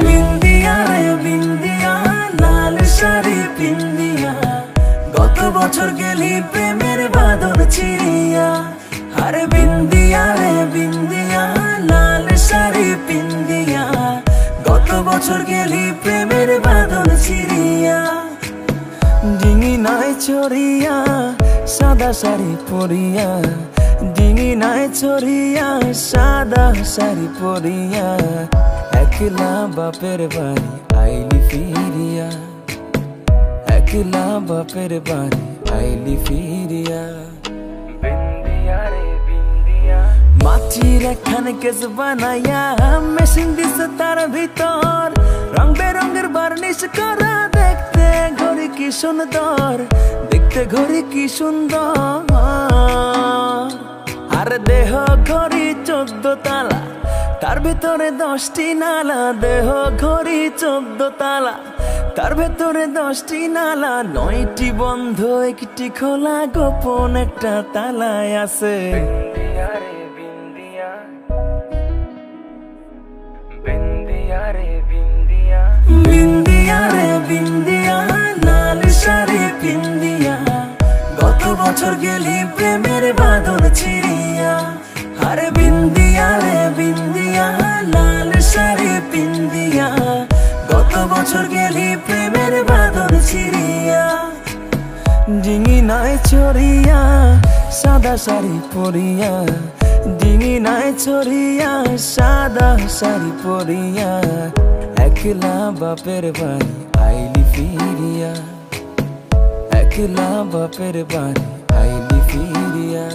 বিন্দিয়া রে বিন্দিয়া, লাল শাড়ি পিন্দিয়া, গত বছর গেলি প্রেমের বাঁধন ছিড়িয়া। আরে বিন্দিয়া রে বিন্দিয়া, লাল শাড়ি পিন্দিয়া, গত বছর গেলি প্রেমের বাঁধন ছিড়িয়া। ডিঙি নাই চড়িয়া সাদা শাড়ি পরিয়া, ডিঙি নাই চড়িয়া সাদা শাড়ি পরিয়া, একলা বাপের বাড়ি আইলি ফিরিয়া, একলা বাপের বাড়ি আইলি ফিরিয়া। মাটির একখানে কেস বানাইয়া, মেশিন দিছে তার ভিতর, রং বেরঙের বার্নিশ করা, দেখতে ঘড়ি কি সুন্দর, দেখতে ঘড়ি কি সুন্দর। আর দেহ ঘড়ি 14 তালা, তার ভিতরে 10টি নালা, দেহ ঘড়ি 14 তালা, তার ভেতরে 10টি নালা, 9টি বন্ধ 1টি খোলা, গোপন একটা তালায় আছে। বিন্দিয়া রে বিন্দিয়া, বিন্দিয়া রে বিন্দিয়া, বিন্দিয়া রে বিন্দিয়া, লাল শাড়ি পিন্দিয়া, গত বছর গেলি প্রেমের বাঁধন ছিড়িয়া। আরে বিন্দিয়া রে বিন্দিয়া, লাল শাড়ি পিন্দিয়া, গত বছর গেলি প্রেমের বাঁধন ছিড়িয়া। ডিঙি নাই চড়িয়া সাদা শাড়ি পরিয়া, ডিঙি নাই চড়িয়া সাদা শাড়ি পরিয়া, একলা বাপের বাড়ি আইলি ফিরিয়া, একলা বাপের বাড়ি আইলি ফিরিয়া।